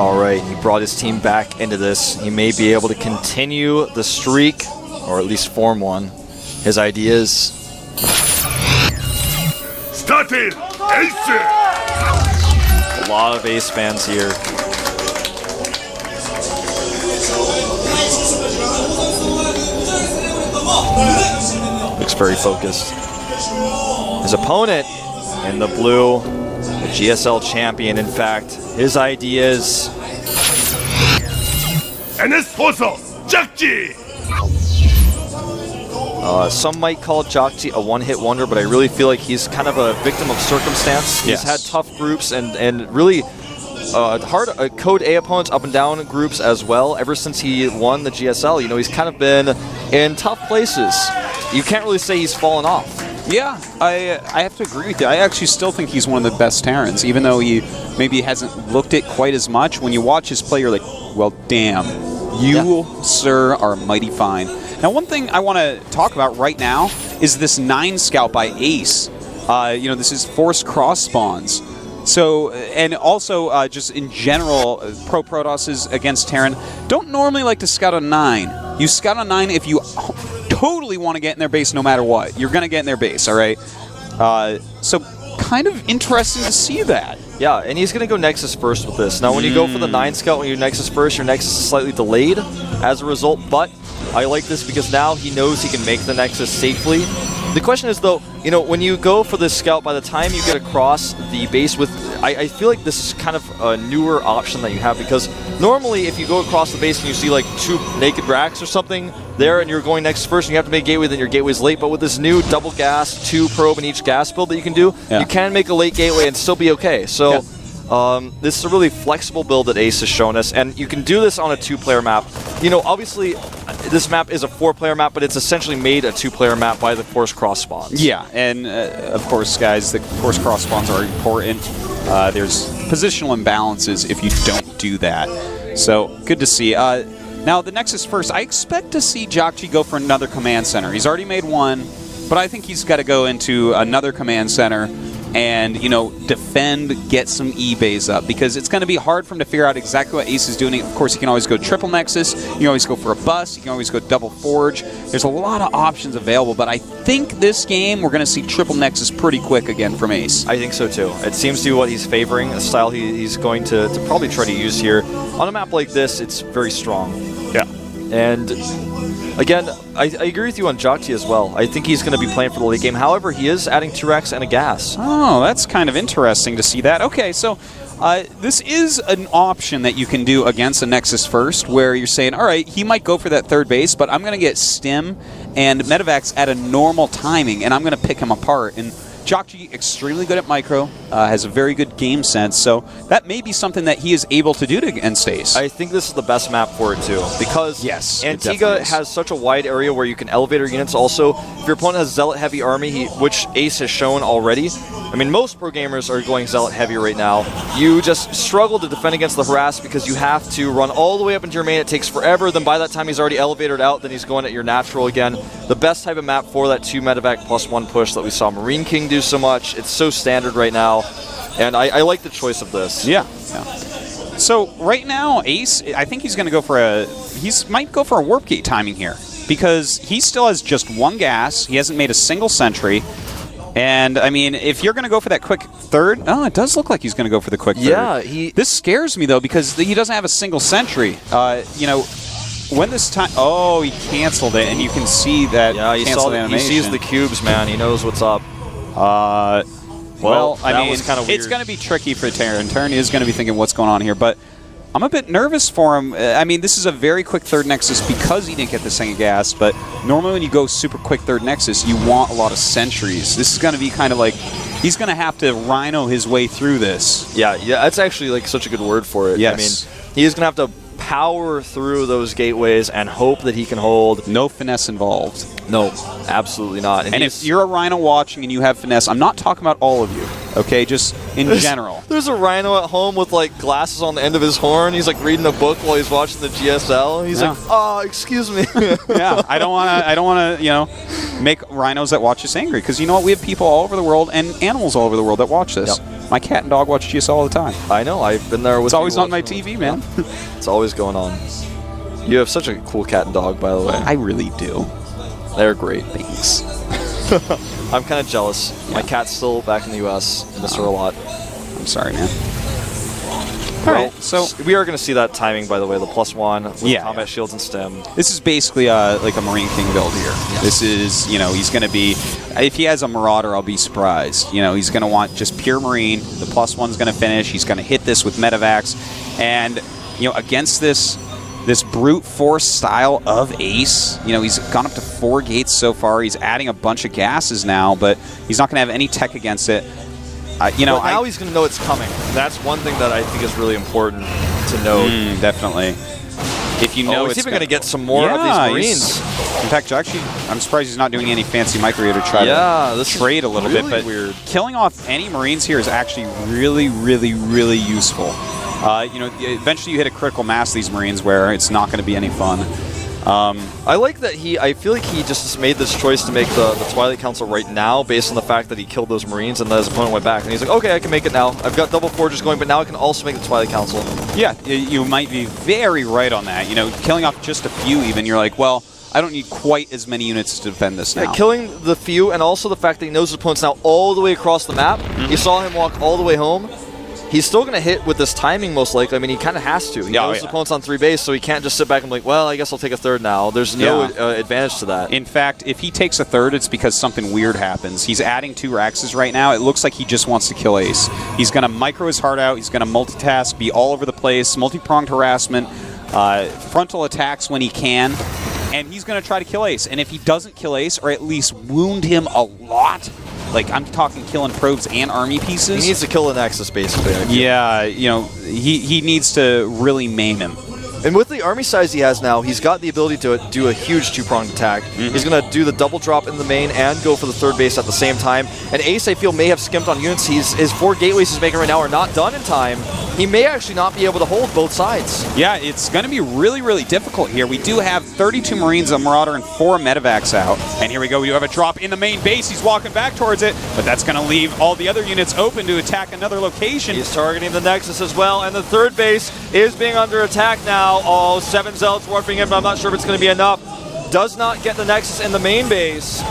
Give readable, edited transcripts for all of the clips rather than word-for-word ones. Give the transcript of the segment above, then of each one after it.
All right, he brought his team back into this. He may be able to continue the streak, or at least form one. His ideas. StarTaleQ! A lot of Ace fans here. Looks very focused. His opponent in the blue, the GSL champion, in fact, his ideas. NS Foso, Jakji! Some might call Jakji a one-hit wonder, but I really feel like he's kind of a victim of circumstance. Yes. He's had tough groups and really hard Code A opponents, up and down groups as well. Ever since he won the GSL, you know, he's kind of been in tough places. You can't really say he's fallen off. Yeah, I have to agree with you. I actually still think he's one of the best Terrans, even though he maybe hasn't looked it quite as much. When you watch his play, you're like, well, damn, you, sir, are mighty fine. Now, one thing I want to talk about right now is this 9 scout by Ace. You know, this is forced cross spawns. So, and also just in general, Pro Protosses against Terran don't normally like to scout a 9. You scout a 9 if you totally want to get in their base no matter what. You're going to get in their base, all right? So, kind of interesting to see that. Yeah, and he's going to go Nexus first with this. Now, when you go for the 9 scout, when you Nexus first, your Nexus is slightly delayed as a result, but I like this because now he knows he can make the Nexus safely. The question is, though, you know, when you go for this scout, by the time you get across the base with... I feel like this is kind of a newer option that you have, because normally if you go across the base and you see like 2 naked racks or something there and you're going Nexus first and you have to make gateway, then your gateway's late. But with this new double gas, 2 probe in each gas build that you can do, you can make a late gateway and still be okay. So... this is a really flexible build that Ace has shown us, and you can do this on a 2-player map. You know, obviously, this map is a 4-player map, but it's essentially made a 2-player map by the force cross spawns. Yeah, and of course, guys, the force cross spawns are important. There's positional imbalances if you don't do that. So, good to see. Now, the Nexus first, I expect to see Jakji go for another command center. He's already made one, but I think he's got to go into another command center and, you know, defend, get some E-bays up, because it's going to be hard for him to figure out exactly what Ace is doing. Of course, he can always go triple Nexus, you can always go for a bus, you can always go double Forge. There's a lot of options available, but I think this game we're going to see triple Nexus pretty quick again from Ace. I think so too. It seems to be what he's favoring, a style he's going to probably try to use here. On a map like this, it's very strong. Yeah. And... again, I agree with you on Jakji as well. I think he's going to be playing for the late game. However, he is adding 2 racks and a gas. Oh, that's kind of interesting to see that. Okay, so this is an option that you can do against a Nexus first, where you're saying, all right, he might go for that 3rd base, but I'm going to get Stim and Medivacs at a normal timing, and I'm going to pick him apart. And Jakji, extremely good at micro, has a very good game sense, so that may be something that he is able to do against Ace. I think this is the best map for it too, because Antigua has such a wide area where you can elevator units. Also, if your opponent has Zealot heavy army, which Ace has shown already, I mean, most pro gamers are going Zealot heavy right now. You just struggle to defend against the harass because you have to run all the way up into your main. It takes forever. Then by that time he's already elevated out. Then he's going at your natural again. The best type of map for that 2 medevac +1 push that we saw Marine King do so much. It's so standard right now, and I like the choice of this. Yeah. So right now, Ace, I think he's going to go for might go for a warp gate timing here, because he still has just 1 gas. He hasn't made a single sentry. And, I mean, if you're going to go for that quick 3rd... Oh, it does look like he's going to go for the quick 3rd. Yeah, This scares me, though, because he doesn't have a single sentry. You know, when this time... Oh, he canceled it, and you can see that canceled animation. He sees the cubes, man. He knows what's up. Well, I mean, was kind of weird. It's going to be tricky for Terran. Terran is going to be thinking, what's going on here? But I'm a bit nervous for him. I mean, this is a very quick 3rd Nexus because he didn't get the second gas, but normally when you go super quick 3rd Nexus, you want a lot of sentries. This is going to be kind of like, he's going to have to Rhino his way through this. Yeah, that's actually like such a good word for it. Yes. I mean, he's going to have to power through those gateways and hope that he can hold. No finesse involved. No, absolutely not. And if you're a Rhino watching and you have finesse, I'm not talking about all of you. Okay, just in general. There's a Rhino at home with like glasses on the end of his horn. He's like reading a book while he's watching the GSL. He's like, "Oh, excuse me." Yeah, I don't want to, make rhinos that watch this angry, because you know what? We have people all over the world and animals all over the world that watch this. Yep. My cat and dog watch GSL all the time. I know. I've been there with. It's always on my TV, man. It's always going on. You have such a cool cat and dog, by the way. I really do. They're great. Thanks. I'm kind of jealous. Yeah. My cat's still back in the U.S. I miss her a lot. I'm sorry, man. All right, so we are going to see that timing, by the way, the +1 with combat shields and stem. This is basically like a Marine King build here. Yes. This is, he's going to be, if he has a Marauder, I'll be surprised. He's going to want just pure Marine. The +1's going to finish. He's going to hit this with Medivacs. And, against this brute force style of Ace, he's gone up to 4 gates so far. He's adding a bunch of gases now, but he's not going to have any tech against it. But now he's going to know it's coming. That's one thing that I think is really important to know. Definitely. If you know he's even going to get some more of these Marines. In fact, actually, I'm surprised he's not doing any fancy micro to try to trade a little bit. But weird. Killing off any Marines here is actually really, really, really useful. Eventually you hit a critical mass of these Marines where it's not going to be any fun. I like that I feel like he just made this choice to make the Twilight Council right now based on the fact that he killed those Marines and then his opponent went back. And he's like, okay, I can make it now. I've got double forges going, but now I can also make the Twilight Council. Yeah, you might be very right on that. Killing off just a few even, you're like, well, I don't need quite as many units to defend this now. Yeah, killing the few and also the fact that he knows his opponent's now all the way across the map. You saw him walk all the way home. He's still going to hit with this timing, most likely. I mean, he kind of has to. He knows his opponent's on 3 base, so he can't just sit back and be like, well, I guess I'll take a third now. There's no advantage to that. In fact, if he takes a third, it's because something weird happens. He's adding 2 Raxes right now. It looks like he just wants to kill Ace. He's going to micro his heart out. He's going to multitask, be all over the place, multi-pronged harassment, frontal attacks when he can, and he's going to try to kill Ace. And if he doesn't kill Ace, or at least wound him a lot, like, I'm talking killing probes and army pieces. He needs to kill the Nexus, basically. Yeah, he needs to really maim him. And with the army size he has now, he's got the ability to do a huge 2-pronged attack. He's going to do the double drop in the main and go for the 3rd base at the same time. And Ace, I feel, may have skimped on units. His 4 gateways he's making right now are not done in time. He may actually not be able to hold both sides. Yeah, it's going to be really, really difficult here. We do have 32 Marines, a Marauder, and 4 Medivacs out. And here we go. We do have a drop in the main base. He's walking back towards it, but that's going to leave all the other units open to attack another location. He's targeting the Nexus as well, and the 3rd base is being under attack now. Oh, 7 Zealots warping in, but I'm not sure if it's going to be enough. Does not get the Nexus in the main base.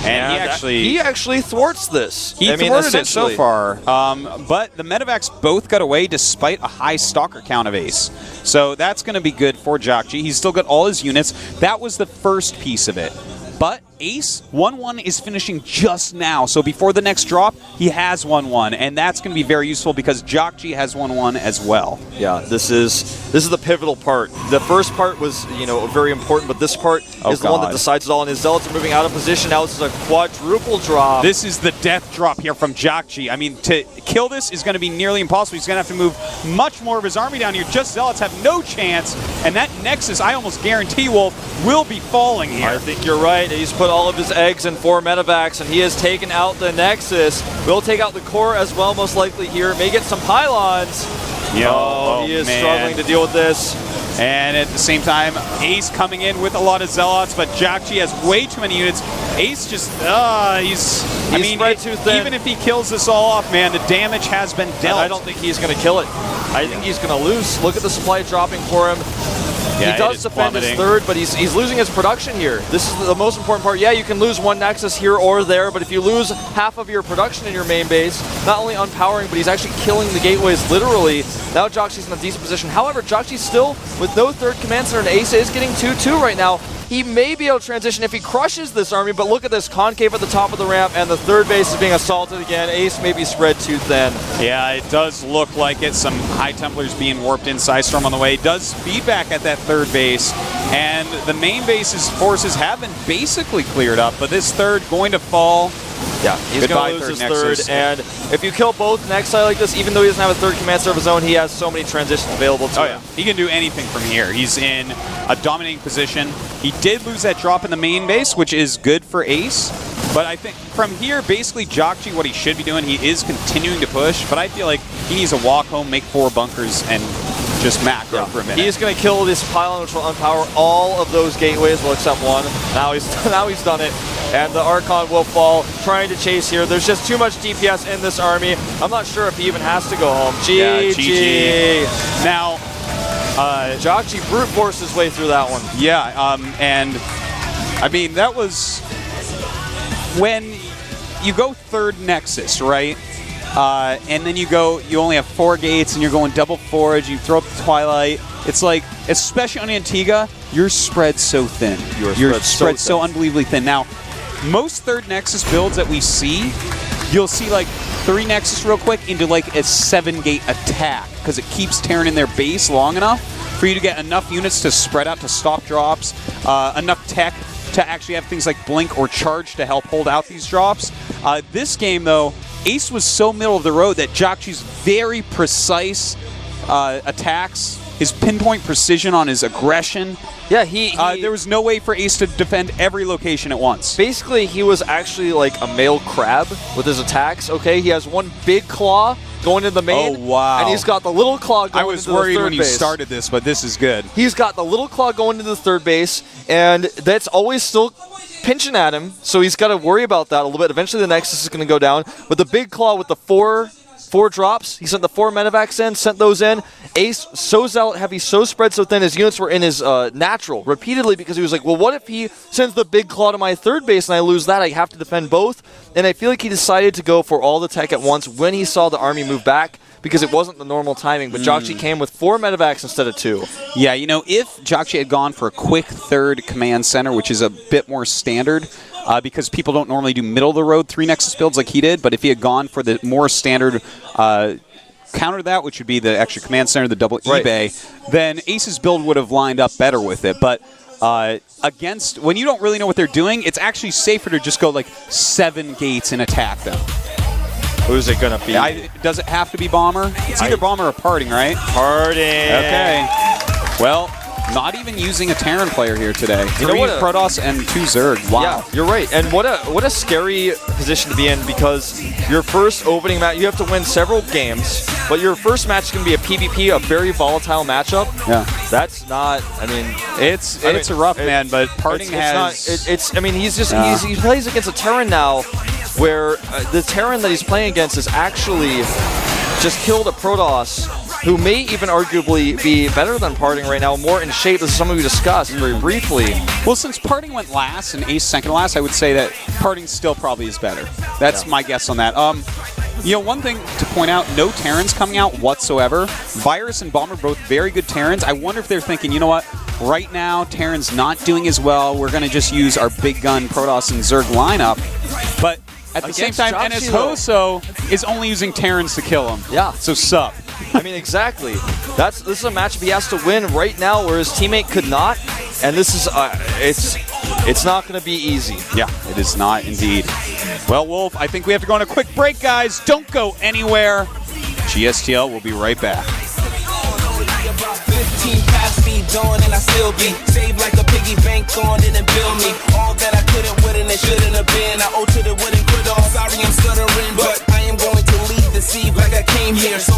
And he actually thwarts this. He thwarted it so far. But the Medivacs both got away despite a high stalker count of Ace. So that's going to be good for Jakji. He's still got all his units. That was the first piece of it. But Ace, 1-1 is finishing just now. So before the next drop, he has 1-1. And that's going to be very useful because Jakji has 1-1 as well. Yeah, this is the pivotal part. The first part was, very important, but this part is the one that decides it all. And his Zealots are moving out of position. Now this is a quadruple drop. This is the death drop here from Jakji. I mean, to kill this is going to be nearly impossible. He's going to have to move much more of his army down here. Just Zealots have no chance. And that Nexus, I almost guarantee, Wolf, will be falling here. I think you're right. He's put all of his eggs in 4 Medivacs, and he has taken out the Nexus. Will take out the core as well, most likely here. May get some pylons. He is struggling to deal with this. And at the same time, Ace coming in with a lot of Zealots, but Jakji has way too many units. Ace just, he's spread too thin. Even if he kills this all off, man, the damage has been dealt. And I don't think he's going to kill it. I think he's going to lose. Look at the supply dropping for him. Yeah, he does defend his 3rd, but he's losing his production here. This is the most important part. Yeah, you can lose 1 Nexus here or there, but if you lose half of your production in your main base, not only unpowering, but he's actually killing the gateways literally. Now Jakji's in a decent position. However, Jakji still, with no 3rd command center, and Ace is getting 2-2 right now. He may be able to transition if he crushes this army, but look at this concave at the top of the ramp, and the 3rd base is being assaulted again. Ace may be spread too thin. Yeah, it does look like it. Some High Templars being warped in. Storm on the way. Does feedback at that 3rd base, and the main base's forces have been basically cleared up, but this 3rd going to fall. Yeah, he's going to lose his 3rd, and if you kill both Nexi like this, even though he doesn't have a 3rd command center of his own, he has so many transitions available to him. He can do anything from here. He's in a dominating position. He did lose that drop in the main base, which is good for Ace, But I think from here, basically, Jockji, what he should be doing, he is continuing to push, but I feel like he needs to walk home, make 4 bunkers, and just macro for a minute. He's going to kill this pylon, which will unpower all of those gateways, well, except one. Now he's done it. And the Archon will fall, trying to chase here. There's just too much DPS in this army. I'm not sure if he even has to go home. GG. Now, Jockji brute forced his way through that one. Yeah, and I mean, that was when you go 3rd Nexus, right? And then you only have 4 gates, and you're going double forage, you throw up the Twilight. It's like, especially on Antigua, you're spread so thin. You're spread so unbelievably thin. Now, most 3rd Nexus builds that we see, you'll see like 3 Nexus real quick into like a 7-gate attack, because it keeps Terran in their base long enough for you to get enough units to spread out to stop drops, enough tech to actually have things like Blink or Charge to help hold out these drops. This game, though, Ace was so middle of the road that Jockji's very precise attacks, his pinpoint precision on his aggression. Yeah, there was no way for Ace to defend every location at once. Basically, he was actually like a male crab with his attacks, okay? He has one big claw going into the main. Oh, wow. And he's got the little claw going into the third base. I was worried when you started this, but this is good. He's got the little claw going into the third base, and that's always still pinching at him, so he's got to worry about that a little bit. Eventually, the Nexus is going to go down. But the big claw with the four drops, he sent the 4 medevacs in, sent those in. Ace, so zealot heavy, so spread so thin, his units were in his natural repeatedly, because he was like, well, what if he sends the big claw to my third base and I lose that? I have to defend both. And I feel like he decided to go for all the tech at once when he saw the army move back, because it wasn't the normal timing. But Jockji came with 4 medevacs instead of 2. Yeah, you know, if Jockji had gone for a quick 3rd command center, which is a bit more standard, because people don't normally do middle-of-the-road 3 Nexus builds like he did, but if he had gone for the more standard counter that, which would be the extra command center, the double eBay, then Ace's build would have lined up better with it. But against, when you don't really know what they're doing, it's actually safer to just go like 7 gates and attack them. Who's it going to be? Does it have to be Bomber? It's either Bomber or Parting, right? Parting. Okay. Well, not even using a Terran player here today. 3 Protoss and 2 Zerg. Wow. Yeah, you're right. And what a scary position to be in, because your first opening match, you have to win several games, but your first match is going to be a PvP, a very volatile matchup. Yeah. That's not, I mean... It's a rough, man, but Parting he plays against a Terran now, where the Terran that he's playing against is actually just killed a Protoss, who may even arguably be better than Parting right now, more in shape. This is something we discussed very briefly. Well, since Parting went last and Ace second last, I would say that Parting still probably is better. That's my guess on that. You know, one thing to point out, no Terrans coming out whatsoever. Virus and Bomber both very good Terrans. I wonder if they're thinking, you know what, right now Terran's not doing as well. We're going to just use our big gun Protoss and Zerg lineup. But at the same time, NS Hoso is only using Terrans to kill him. Yeah. So sup. I mean, exactly. This is a matchup he has to win right now, where his teammate could not. And this is it's not going to be easy. Yeah, it is not indeed. Well, Wolf, I think we have to go on a quick break, guys. Don't go anywhere. GSTL will be right back. 15 past speed on and I still be saved like a piggy bank on it and build me all that I couldn't, wouldn't, and shouldn't have been. I owe to the wouldn't quit off. Sorry, I'm stuttering, but I am going to lead the sea like I came here. So